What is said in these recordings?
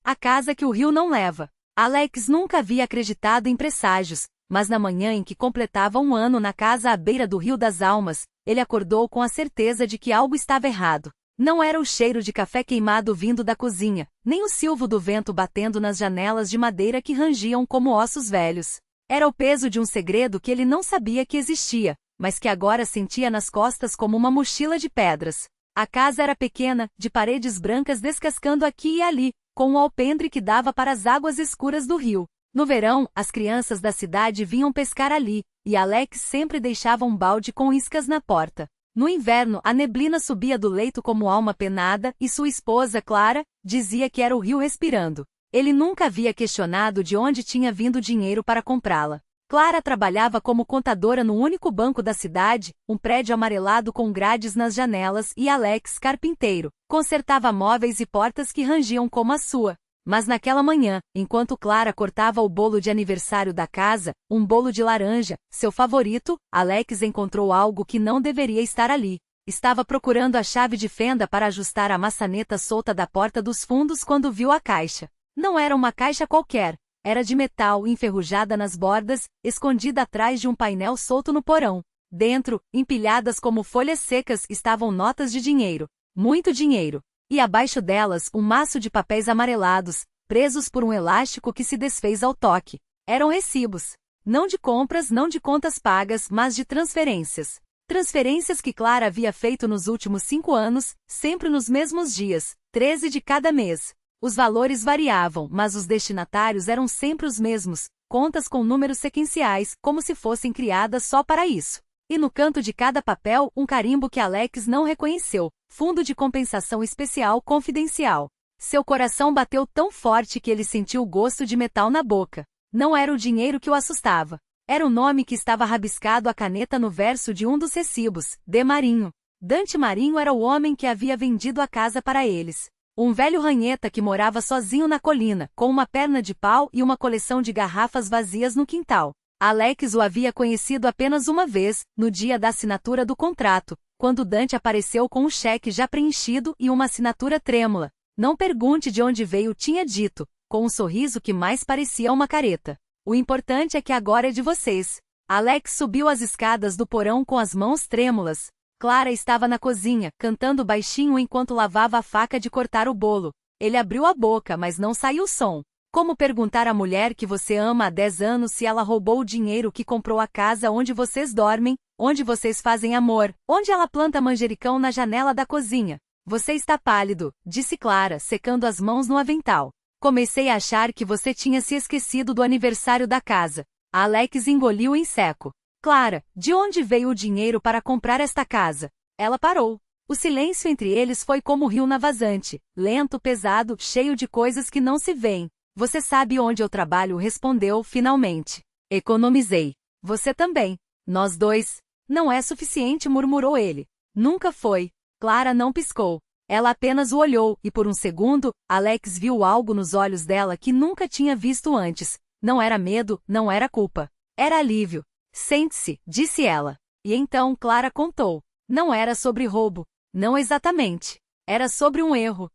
A casa que o rio não leva. Alex nunca havia acreditado em presságios, mas na manhã em que completava 1 ano na casa à beira do Rio das Almas, ele acordou com a certeza de que algo estava errado. Não era o cheiro de café queimado vindo da cozinha, nem o silvo do vento batendo nas janelas de madeira que rangiam como ossos velhos. Era o peso de um segredo que ele não sabia que existia, mas que agora sentia nas costas como uma mochila de pedras. A casa era pequena, de paredes brancas descascando aqui e ali, com um alpendre que dava para as águas escuras do rio. No verão, as crianças da cidade vinham pescar ali, e Alex sempre deixava um balde com iscas na porta. No inverno, a neblina subia do leito como alma penada, e sua esposa, Clara, dizia que era o rio respirando. Ele nunca havia questionado de onde tinha vindo dinheiro para comprá-la. Clara trabalhava como contadora no único banco da cidade, um prédio amarelado com grades nas janelas, e Alex, carpinteiro, consertava móveis e portas que rangiam como a sua. Mas naquela manhã, enquanto Clara cortava o bolo de aniversário da casa, um bolo de laranja, seu favorito, Alex encontrou algo que não deveria estar ali. Estava procurando a chave de fenda para ajustar a maçaneta solta da porta dos fundos quando viu a caixa. Não era uma caixa qualquer. Era de metal, enferrujada nas bordas, escondida atrás de um painel solto no porão. Dentro, empilhadas como folhas secas, estavam notas de dinheiro. Muito dinheiro. E abaixo delas, um maço de papéis amarelados, presos por um elástico que se desfez ao toque. Eram recibos. Não de compras, não de contas pagas, mas de transferências. Transferências que Clara havia feito nos últimos 5 anos, sempre nos mesmos dias, 13 de cada mês. Os valores variavam, mas os destinatários eram sempre os mesmos, contas com números sequenciais, como se fossem criadas só para isso. E no canto de cada papel, um carimbo que Alex não reconheceu, Fundo de Compensação Especial Confidencial. Seu coração bateu tão forte que ele sentiu o gosto de metal na boca. Não era o dinheiro que o assustava. Era o nome que estava rabiscado à caneta no verso de um dos recibos, de Marinho. Dante Marinho era o homem que havia vendido a casa para eles. Um velho ranheta que morava sozinho na colina, com uma perna de pau e uma coleção de garrafas vazias no quintal. Alex o havia conhecido apenas uma vez, no dia da assinatura do contrato, quando Dante apareceu com um cheque já preenchido e uma assinatura trêmula. Não pergunte de onde veio, tinha dito, com um sorriso que mais parecia uma careta. O importante é que agora é de vocês. Alex subiu as escadas do porão com as mãos trêmulas. Clara estava na cozinha, cantando baixinho enquanto lavava a faca de cortar o bolo. Ele abriu a boca, mas não saiu som. Como perguntar à mulher que você ama há 10 anos se ela roubou o dinheiro que comprou a casa onde vocês dormem, onde vocês fazem amor, onde ela planta manjericão na janela da cozinha? Você está pálido, disse Clara, secando as mãos no avental. Comecei a achar que você tinha se esquecido do aniversário da casa. Alex engoliu em seco. Clara, de onde veio o dinheiro para comprar esta casa? Ela parou. O silêncio entre eles foi como o rio na vazante, lento, pesado, cheio de coisas que não se veem. Você sabe onde eu trabalho, respondeu finalmente. Economizei. Você também. Nós dois. Não é suficiente, murmurou ele. Nunca foi. Clara não piscou. Ela apenas o olhou, e por um segundo, Alex viu algo nos olhos dela que nunca tinha visto antes. Não era medo, não era culpa. Era alívio. Sente-se, disse ela. E então Clara contou. Não era sobre roubo. Não exatamente. Era sobre um erro.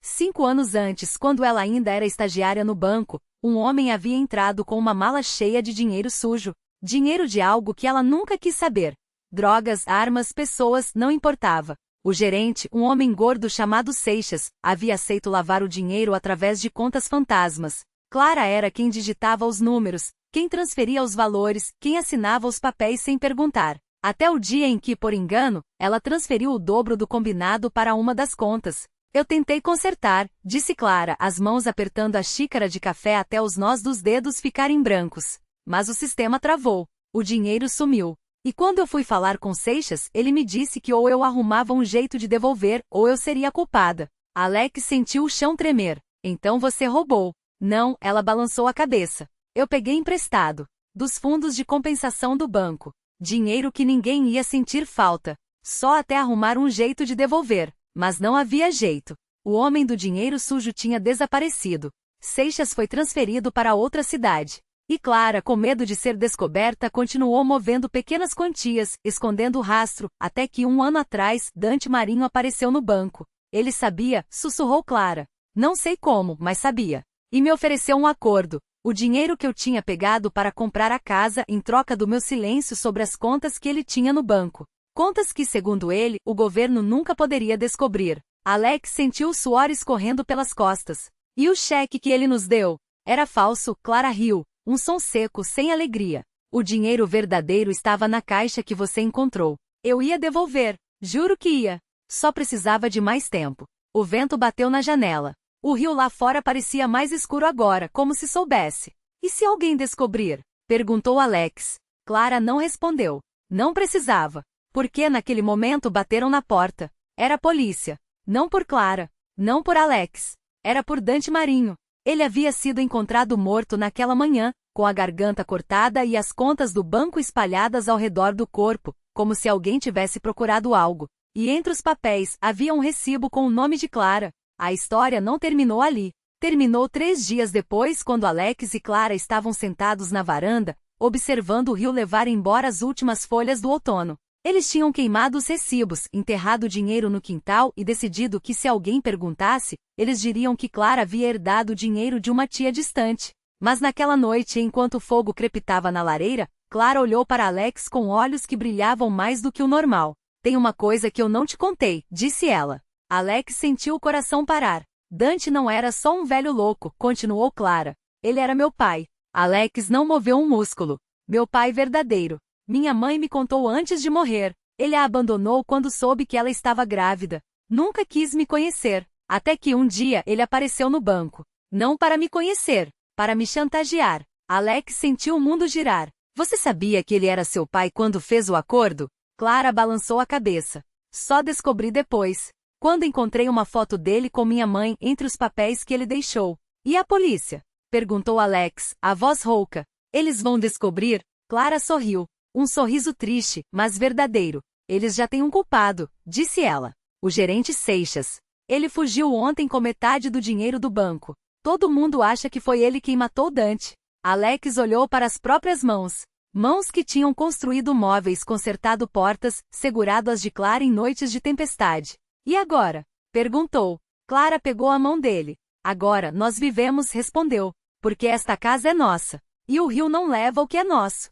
5 anos antes, quando ela ainda era estagiária no banco, um homem havia entrado com uma mala cheia de dinheiro sujo. Dinheiro de algo que ela nunca quis saber. Drogas, armas, pessoas, não importava. O gerente, um homem gordo chamado Seixas, havia aceito lavar o dinheiro através de contas fantasmas. Clara era quem digitava os números, quem transferia os valores, quem assinava os papéis sem perguntar. Até o dia em que, por engano, ela transferiu o dobro do combinado para uma das contas. Eu tentei consertar, disse Clara, as mãos apertando a xícara de café até os nós dos dedos ficarem brancos. Mas o sistema travou. O dinheiro sumiu. E quando eu fui falar com Seixas, ele me disse que ou eu arrumava um jeito de devolver, ou eu seria a culpada. Alex sentiu o chão tremer. Então você roubou. Não, ela balançou a cabeça. Eu peguei emprestado. Dos fundos de compensação do banco. Dinheiro que ninguém ia sentir falta. Só até arrumar um jeito de devolver. Mas não havia jeito. O homem do dinheiro sujo tinha desaparecido. Seixas foi transferido para outra cidade. E Clara, com medo de ser descoberta, continuou movendo pequenas quantias, escondendo o rastro, até que 1 ano atrás, Dante Marinho apareceu no banco. Ele sabia, sussurrou Clara. Não sei como, mas sabia. E me ofereceu um acordo. O dinheiro que eu tinha pegado para comprar a casa em troca do meu silêncio sobre as contas que ele tinha no banco. Contas que, segundo ele, o governo nunca poderia descobrir. Alex sentiu o suor escorrendo pelas costas. E o cheque que ele nos deu? Era falso, Clara riu. Um som seco, sem alegria. O dinheiro verdadeiro estava na caixa que você encontrou. Eu ia devolver. Juro que ia. Só precisava de mais tempo. O vento bateu na janela. O rio lá fora parecia mais escuro agora, como se soubesse. E se alguém descobrir? Perguntou Alex. Clara não respondeu. Não precisava. Porque naquele momento bateram na porta. Era a polícia. Não por Clara. Não por Alex. Era por Dante Marinho. Ele havia sido encontrado morto naquela manhã, com a garganta cortada e as contas do banco espalhadas ao redor do corpo, como se alguém tivesse procurado algo. E entre os papéis havia um recibo com o nome de Clara. A história não terminou ali. Terminou 3 dias depois, quando Alex e Clara estavam sentados na varanda, observando o rio levar embora as últimas folhas do outono. Eles tinham queimado os recibos, enterrado o dinheiro no quintal e decidido que se alguém perguntasse, eles diriam que Clara havia herdado o dinheiro de uma tia distante. Mas naquela noite, enquanto o fogo crepitava na lareira, Clara olhou para Alex com olhos que brilhavam mais do que o normal. Tem uma coisa que eu não te contei, disse ela. Alex sentiu o coração parar. Dante não era só um velho louco, continuou Clara. Ele era meu pai. Alex não moveu um músculo. Meu pai verdadeiro. Minha mãe me contou antes de morrer. Ele a abandonou quando soube que ela estava grávida. Nunca quis me conhecer. Até que um dia ele apareceu no banco. Não para me conhecer, para me chantagear. Alex sentiu o mundo girar. Você sabia que ele era seu pai quando fez o acordo? Clara balançou a cabeça. Só descobri depois. Quando encontrei uma foto dele com minha mãe entre os papéis que ele deixou. E a polícia? Perguntou Alex, a voz rouca. Eles vão descobrir? Clara sorriu. Um sorriso triste, mas verdadeiro. Eles já têm um culpado, disse ela. O gerente Seixas. Ele fugiu ontem com metade do dinheiro do banco. Todo mundo acha que foi ele quem matou Dante. Alex olhou para as próprias mãos. Mãos que tinham construído móveis, consertado portas, segurado as de Clara em noites de tempestade. E agora? Perguntou. Clara pegou a mão dele. Agora nós vivemos, respondeu. Porque esta casa é nossa. E o rio não leva o que é nosso.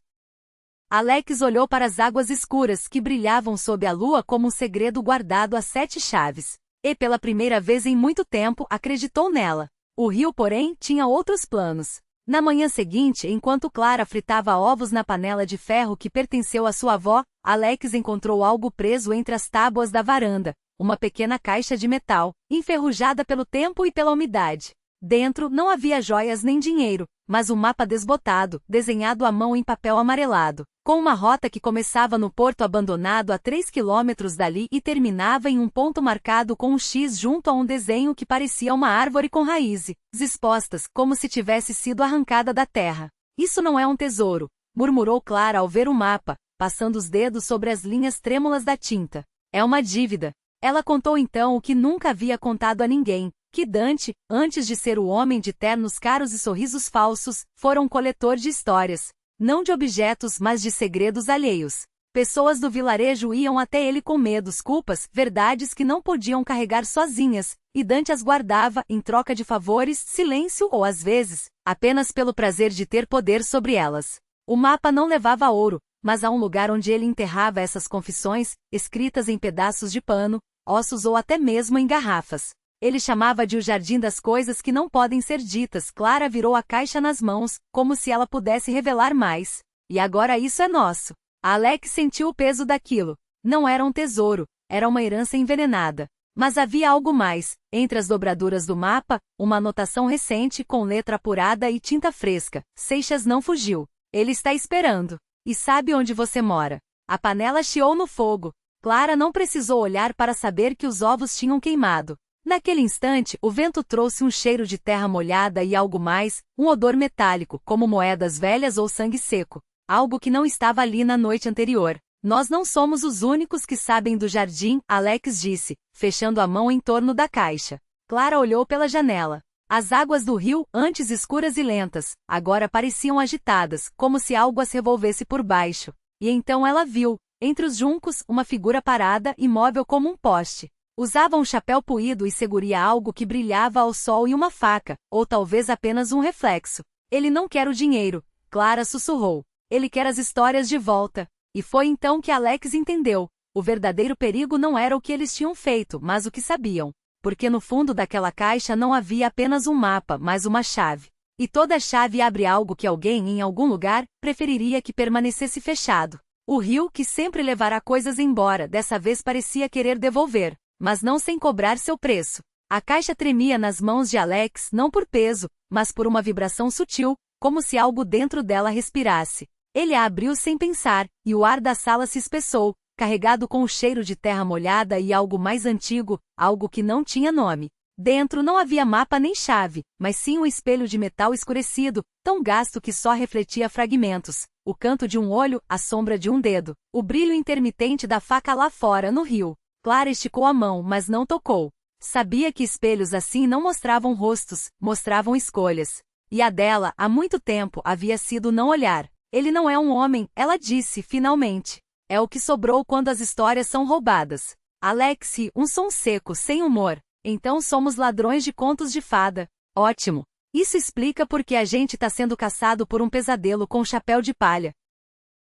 Alex olhou para as águas escuras que brilhavam sob a lua como um segredo guardado a 7 chaves. E pela primeira vez em muito tempo acreditou nela. O rio, porém, tinha outros planos. Na manhã seguinte, enquanto Clara fritava ovos na panela de ferro que pertenceu à sua avó, Alex encontrou algo preso entre as tábuas da varanda. Uma pequena caixa de metal, enferrujada pelo tempo e pela umidade. Dentro não havia joias nem dinheiro, mas um mapa desbotado, desenhado à mão em papel amarelado, com uma rota que começava no porto abandonado a 3 quilômetros dali e terminava em um ponto marcado com um X junto a um desenho que parecia uma árvore com raízes expostas, como se tivesse sido arrancada da terra. Isso não é um tesouro, murmurou Clara ao ver o mapa, passando os dedos sobre as linhas trêmulas da tinta. É uma dívida. Ela contou então o que nunca havia contado a ninguém, que Dante, antes de ser o homem de ternos caros e sorrisos falsos, fora um coletor de histórias. Não de objetos, mas de segredos alheios. Pessoas do vilarejo iam até ele com medos, culpas, verdades que não podiam carregar sozinhas, e Dante as guardava, em troca de favores, silêncio ou às vezes, apenas pelo prazer de ter poder sobre elas. O mapa não levava a ouro, mas a um lugar onde ele enterrava essas confissões, escritas em pedaços de pano, ossos ou até mesmo em garrafas. Ele chamava de o jardim das coisas que não podem ser ditas. Clara virou a caixa nas mãos, como se ela pudesse revelar mais. E agora isso é nosso. Alex sentiu o peso daquilo. Não era um tesouro, era uma herança envenenada. Mas havia algo mais. Entre as dobraduras do mapa, uma anotação recente com letra apurada e tinta fresca. Seixas não fugiu. Ele está esperando. E sabe onde você mora. A panela chiou no fogo. Clara não precisou olhar para saber que os ovos tinham queimado. Naquele instante, o vento trouxe um cheiro de terra molhada e algo mais, um odor metálico, como moedas velhas ou sangue seco. Algo que não estava ali na noite anterior. Nós não somos os únicos que sabem do jardim, Alex disse, fechando a mão em torno da caixa. Clara olhou pela janela. As águas do rio, antes escuras e lentas, agora pareciam agitadas, como se algo as revolvesse por baixo. E então ela viu, entre os juncos, uma figura parada, imóvel como um poste. Usava um chapéu puído e seguria algo que brilhava ao sol e uma faca, ou talvez apenas um reflexo. Ele não quer o dinheiro, Clara sussurrou. Ele quer as histórias de volta. E foi então que Alex entendeu. O verdadeiro perigo não era o que eles tinham feito, mas o que sabiam. Porque no fundo daquela caixa não havia apenas um mapa, mas uma chave. E toda chave abre algo que alguém em algum lugar preferiria que permanecesse fechado. O rio, que sempre levará coisas embora, dessa vez parecia querer devolver, mas não sem cobrar seu preço. A caixa tremia nas mãos de Alex não por peso, mas por uma vibração sutil, como se algo dentro dela respirasse. Ele a abriu sem pensar, e o ar da sala se espessou, carregado com o cheiro de terra molhada e algo mais antigo, algo que não tinha nome. Dentro não havia mapa nem chave, mas sim um espelho de metal escurecido, tão gasto que só refletia fragmentos. O canto de um olho, a sombra de um dedo, o brilho intermitente da faca lá fora no rio. Clara esticou a mão, mas não tocou. Sabia que espelhos assim não mostravam rostos, mostravam escolhas. E a dela, há muito tempo, havia sido não olhar. Ele não é um homem, ela disse, finalmente. É o que sobrou quando as histórias são roubadas. Alex, um som seco, sem humor. Então somos ladrões de contos de fada. Ótimo. Isso explica porque a gente tá sendo caçado por um pesadelo com chapéu de palha.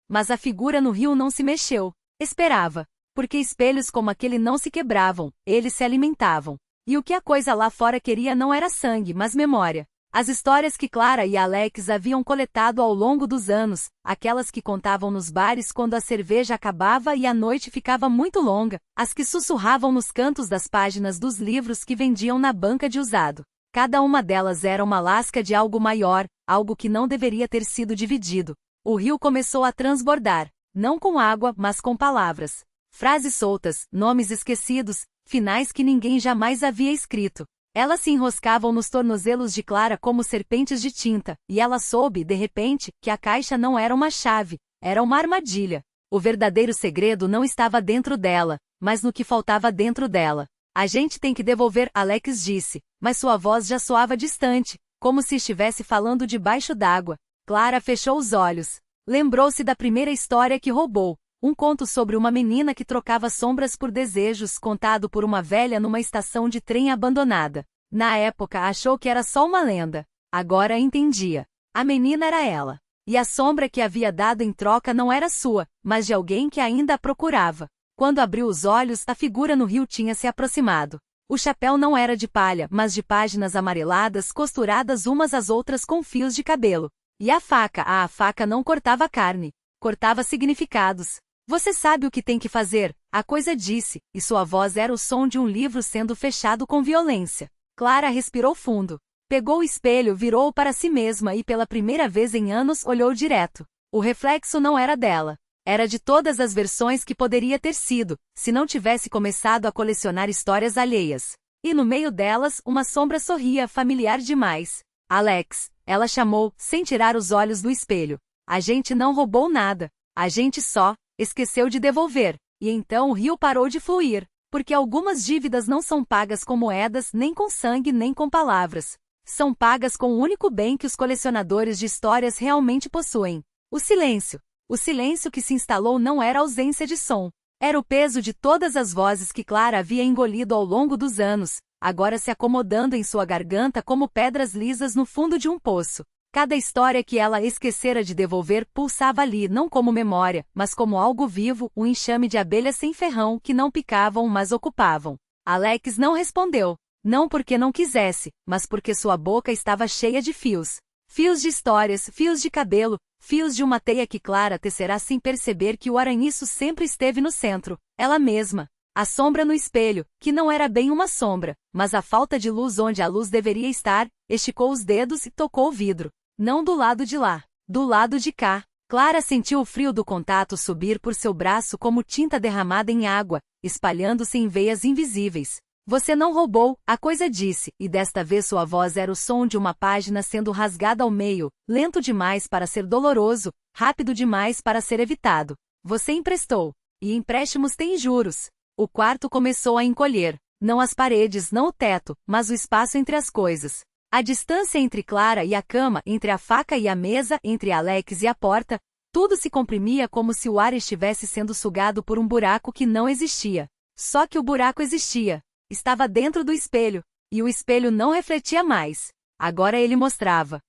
Mas a figura no rio não se mexeu. Esperava. Porque espelhos como aquele não se quebravam, eles se alimentavam. E o que a coisa lá fora queria não era sangue, mas memória. As histórias que Clara e Alex haviam coletado ao longo dos anos, aquelas que contavam nos bares quando a cerveja acabava e a noite ficava muito longa, as que sussurravam nos cantos das páginas dos livros que vendiam na banca de usado. Cada uma delas era uma lasca de algo maior, algo que não deveria ter sido dividido. O rio começou a transbordar, não com água, mas com palavras. Frases soltas, nomes esquecidos, finais que ninguém jamais havia escrito. Elas se enroscavam nos tornozelos de Clara como serpentes de tinta, e ela soube, de repente, que a caixa não era uma chave, era uma armadilha. O verdadeiro segredo não estava dentro dela, mas no que faltava dentro dela. A gente tem que devolver, Alex disse, mas sua voz já soava distante, como se estivesse falando debaixo d'água. Clara fechou os olhos. Lembrou-se da primeira história que roubou. Um conto sobre uma menina que trocava sombras por desejos, contado por uma velha numa estação de trem abandonada. Na época achou que era só uma lenda. Agora entendia. A menina era ela. E a sombra que havia dado em troca não era sua, mas de alguém que ainda a procurava. Quando abriu os olhos, a figura no rio tinha se aproximado. O chapéu não era de palha, mas de páginas amareladas costuradas umas às outras com fios de cabelo. E a faca não cortava carne. Cortava significados. Você sabe o que tem que fazer, a coisa disse, e sua voz era o som de um livro sendo fechado com violência. Clara respirou fundo. Pegou o espelho, virou-o para si mesma e pela primeira vez em anos olhou direto. O reflexo não era dela. Era de todas as versões que poderia ter sido, se não tivesse começado a colecionar histórias alheias. E no meio delas, uma sombra sorria, familiar demais. Alex, ela chamou, sem tirar os olhos do espelho. A gente não roubou nada. A gente só esqueceu de devolver, e então o rio parou de fluir, porque algumas dívidas não são pagas com moedas, nem com sangue, nem com palavras. São pagas com o único bem que os colecionadores de histórias realmente possuem: o silêncio. O silêncio que se instalou não era ausência de som, era o peso de todas as vozes que Clara havia engolido ao longo dos anos, agora se acomodando em sua garganta como pedras lisas no fundo de um poço. Cada história que ela esquecera de devolver pulsava ali não como memória, mas como algo vivo, um enxame de abelhas sem ferrão que não picavam mas ocupavam. Alex não respondeu. Não porque não quisesse, mas porque sua boca estava cheia de fios. Fios de histórias, fios de cabelo, fios de uma teia que Clara tecerá sem perceber que o aranhiço sempre esteve no centro, ela mesma. A sombra no espelho, que não era bem uma sombra, mas a falta de luz onde a luz deveria estar, esticou os dedos e tocou o vidro. Não do lado de lá, do lado de cá. Clara sentiu o frio do contato subir por seu braço como tinta derramada em água, espalhando-se em veias invisíveis. Você não roubou, a coisa disse, e desta vez sua voz era o som de uma página sendo rasgada ao meio, lento demais para ser doloroso, rápido demais para ser evitado. Você emprestou. E empréstimos têm juros. O quarto começou a encolher. Não as paredes, não o teto, mas o espaço entre as coisas. A distância entre Clara e a cama, entre a faca e a mesa, entre Alex e a porta, tudo se comprimia como se o ar estivesse sendo sugado por um buraco que não existia. Só que o buraco existia. Estava dentro do espelho. E o espelho não refletia mais. Agora ele mostrava.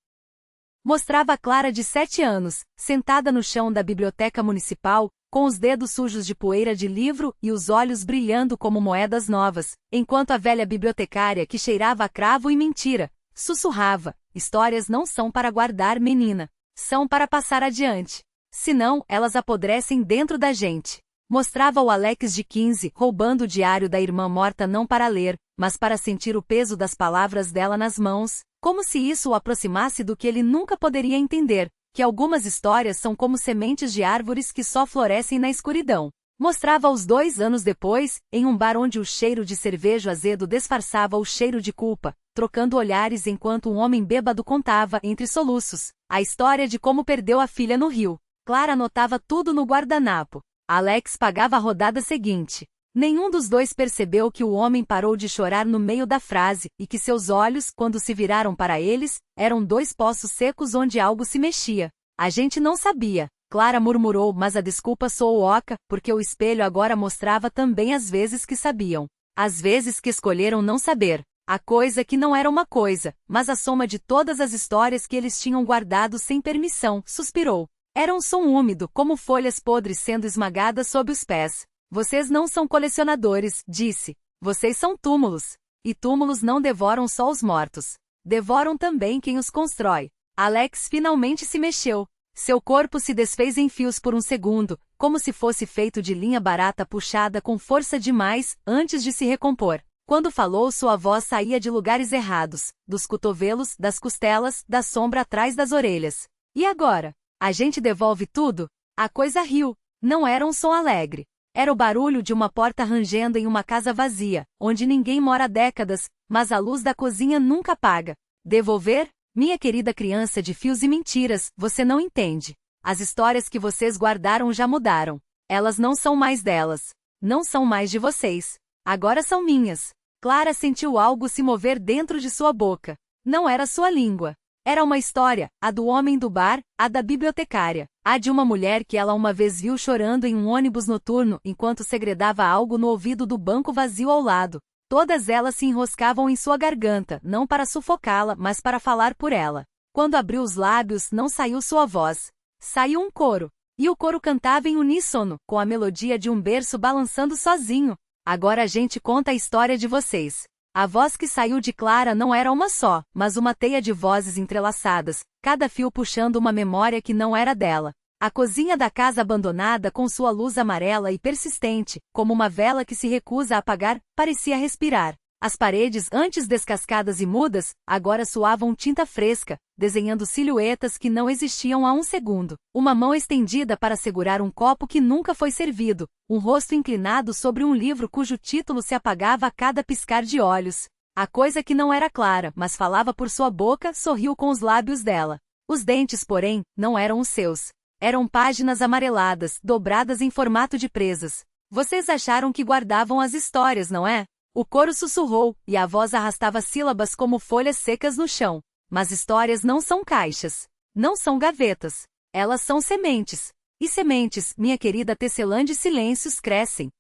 Mostrava Clara de 7 anos, sentada no chão da biblioteca municipal, com os dedos sujos de poeira de livro e os olhos brilhando como moedas novas, enquanto a velha bibliotecária que cheirava a cravo e mentira, sussurrava: histórias não são para guardar, menina. São para passar adiante. Senão, elas apodrecem dentro da gente. Mostrava o Alex de 15, roubando o diário da irmã morta não para ler, mas para sentir o peso das palavras dela nas mãos, como se isso o aproximasse do que ele nunca poderia entender, que algumas histórias são como sementes de árvores que só florescem na escuridão. Mostrava-os 2 anos depois, em um bar onde o cheiro de cerveja azedo disfarçava o cheiro de culpa, trocando olhares enquanto um homem bêbado contava, entre soluços, a história de como perdeu a filha no rio. Clara anotava tudo no guardanapo. Alex pagava a rodada seguinte. Nenhum dos dois percebeu que o homem parou de chorar no meio da frase, e que seus olhos, quando se viraram para eles, eram 2 poços secos onde algo se mexia. A gente não sabia, Clara murmurou, mas a desculpa soou oca, porque o espelho agora mostrava também as vezes que sabiam. As vezes que escolheram não saber. A coisa que não era uma coisa, mas a soma de todas as histórias que eles tinham guardado sem permissão, suspirou. Era um som úmido, como folhas podres sendo esmagadas sob os pés. Vocês não são colecionadores, disse. Vocês são túmulos. E túmulos não devoram só os mortos. Devoram também quem os constrói. Alex finalmente se mexeu. Seu corpo se desfez em fios por um segundo, como se fosse feito de linha barata puxada com força demais, antes de se recompor. Quando falou, sua voz saía de lugares errados, dos cotovelos, das costelas, da sombra atrás das orelhas. E agora? A gente devolve tudo? A coisa riu. Não era um som alegre. Era o barulho de uma porta rangendo em uma casa vazia, onde ninguém mora há décadas, mas a luz da cozinha nunca apaga. Devolver? Minha querida criança de fios e mentiras, você não entende. As histórias que vocês guardaram já mudaram. Elas não são mais delas. Não são mais de vocês. Agora são minhas. Clara sentiu algo se mover dentro de sua boca. Não era sua língua. Era uma história, a do homem do bar, a da bibliotecária, a de uma mulher que ela uma vez viu chorando em um ônibus noturno enquanto segredava algo no ouvido do banco vazio ao lado. Todas elas se enroscavam em sua garganta, não para sufocá-la, mas para falar por ela. Quando abriu os lábios, não saiu sua voz. Saiu um coro. E o coro cantava em uníssono, com a melodia de um berço balançando sozinho. Agora a gente conta a história de vocês. A voz que saiu de Clara não era uma só, mas uma teia de vozes entrelaçadas, cada fio puxando uma memória que não era dela. A cozinha da casa abandonada com sua luz amarela e persistente, como uma vela que se recusa a apagar, parecia respirar. As paredes, antes descascadas e mudas, agora suavam tinta fresca, desenhando silhuetas que não existiam há um segundo. Uma mão estendida para segurar um copo que nunca foi servido, um rosto inclinado sobre um livro cujo título se apagava a cada piscar de olhos. A coisa que não era Clara, mas falava por sua boca, sorriu com os lábios dela. Os dentes, porém, não eram os seus. Eram páginas amareladas, dobradas em formato de presas. Vocês acharam que guardavam as histórias, não é? O coro sussurrou, e a voz arrastava sílabas como folhas secas no chão. Mas histórias não são caixas. Não são gavetas. Elas são sementes. E sementes, minha querida tecelã de silêncios, crescem.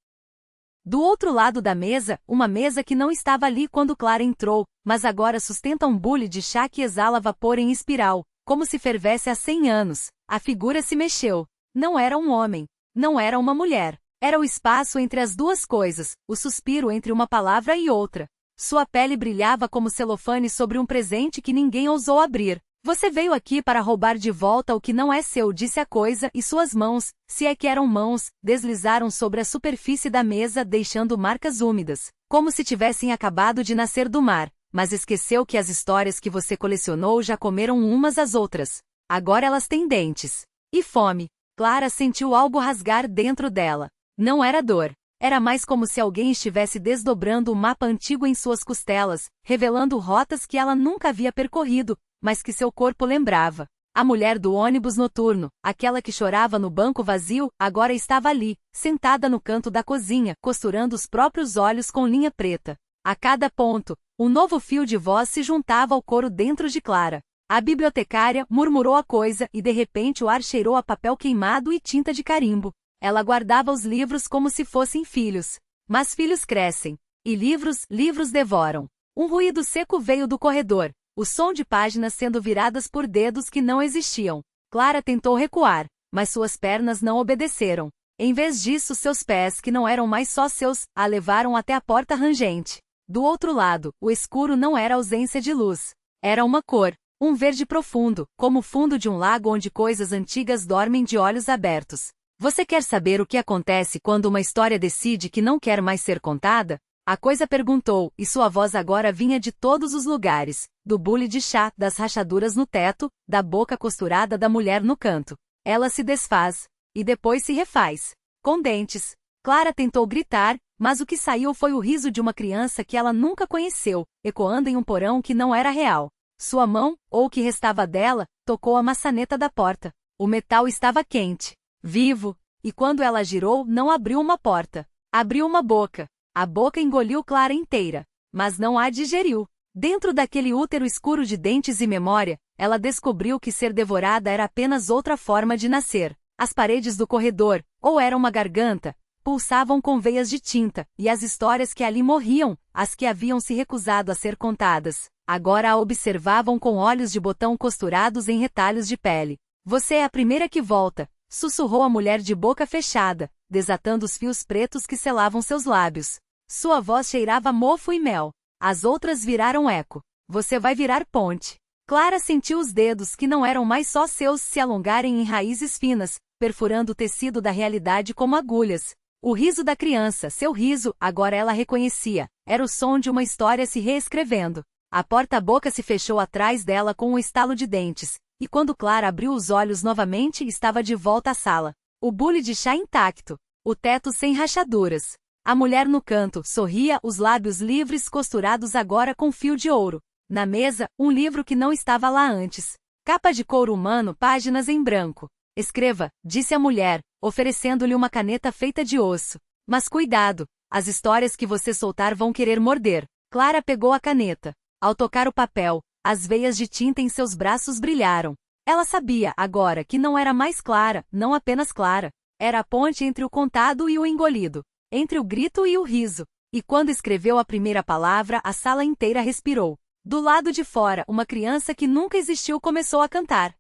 Do outro lado da mesa, uma mesa que não estava ali quando Clara entrou, mas agora sustenta um bule de chá que exala vapor em espiral, como se fervesse há 100 anos. A figura se mexeu. Não era um homem. Não era uma mulher. Era o espaço entre as duas coisas, o suspiro entre uma palavra e outra. Sua pele brilhava como celofane sobre um presente que ninguém ousou abrir. Você veio aqui para roubar de volta o que não é seu, disse a coisa, e suas mãos, se é que eram mãos, deslizaram sobre a superfície da mesa deixando marcas úmidas, como se tivessem acabado de nascer do mar, mas esqueceu que as histórias que você colecionou já comeram umas às outras. Agora elas têm dentes. E fome. Clara sentiu algo rasgar dentro dela. Não era dor. Era mais como se alguém estivesse desdobrando o mapa antigo em suas costelas, revelando rotas que ela nunca havia percorrido, mas que seu corpo lembrava. A mulher do ônibus noturno, aquela que chorava no banco vazio, agora estava ali, sentada no canto da cozinha, costurando os próprios olhos com linha preta. A cada ponto, um novo fio de voz se juntava ao coro dentro de Clara. A bibliotecária murmurou a coisa e de repente o ar cheirou a papel queimado e tinta de carimbo. Ela guardava os livros como se fossem filhos. Mas filhos crescem. E livros devoram. Um ruído seco veio do corredor. O som de páginas sendo viradas por dedos que não existiam. Clara tentou recuar, mas suas pernas não obedeceram. Em vez disso, seus pés, que não eram mais só seus, a levaram até a porta rangente. Do outro lado, o escuro não era ausência de luz. Era uma cor. Um verde profundo, como o fundo de um lago onde coisas antigas dormem de olhos abertos. Você quer saber o que acontece quando uma história decide que não quer mais ser contada? A coisa perguntou, e sua voz agora vinha de todos os lugares, do bule de chá, das rachaduras no teto, da boca costurada da mulher no canto. Ela se desfaz, e depois se refaz, com dentes. Clara tentou gritar, mas o que saiu foi o riso de uma criança que ela nunca conheceu, ecoando em um porão que não era real. Sua mão, ou o que restava dela, tocou a maçaneta da porta. O metal estava quente, vivo, e quando ela girou, não abriu uma porta. Abriu uma boca. A boca engoliu Clara inteira, mas não a digeriu. Dentro daquele útero escuro de dentes e memória, ela descobriu que ser devorada era apenas outra forma de nascer. As paredes do corredor, ou era uma garganta, pulsavam com veias de tinta, e as histórias que ali morriam, as que haviam se recusado a ser contadas, agora a observavam com olhos de botão costurados em retalhos de pele. Você é a primeira que volta, sussurrou a mulher de boca fechada, desatando os fios pretos que selavam seus lábios. Sua voz cheirava mofo e mel. As outras viraram eco. Você vai virar ponte. Clara sentiu os dedos que não eram mais só seus se alongarem em raízes finas, perfurando o tecido da realidade como agulhas. O riso da criança, seu riso, agora ela reconhecia, era o som de uma história se reescrevendo. A porta-boca se fechou atrás dela com um estalo de dentes, e quando Clara abriu os olhos novamente estava de volta à sala. O bule de chá intacto, o teto sem rachaduras. A mulher no canto sorria, os lábios livres costurados agora com fio de ouro. Na mesa, um livro que não estava lá antes. Capa de couro humano, páginas em branco. Escreva, disse a mulher, oferecendo-lhe uma caneta feita de osso. Mas cuidado, as histórias que você soltar vão querer morder. Clara pegou a caneta. Ao tocar o papel, as veias de tinta em seus braços brilharam. Ela sabia, agora, que não era mais Clara, não apenas Clara. Era a ponte entre o contado e o engolido. Entre o grito e o riso. E quando escreveu a primeira palavra, a sala inteira respirou. Do lado de fora, uma criança que nunca existiu começou a cantar.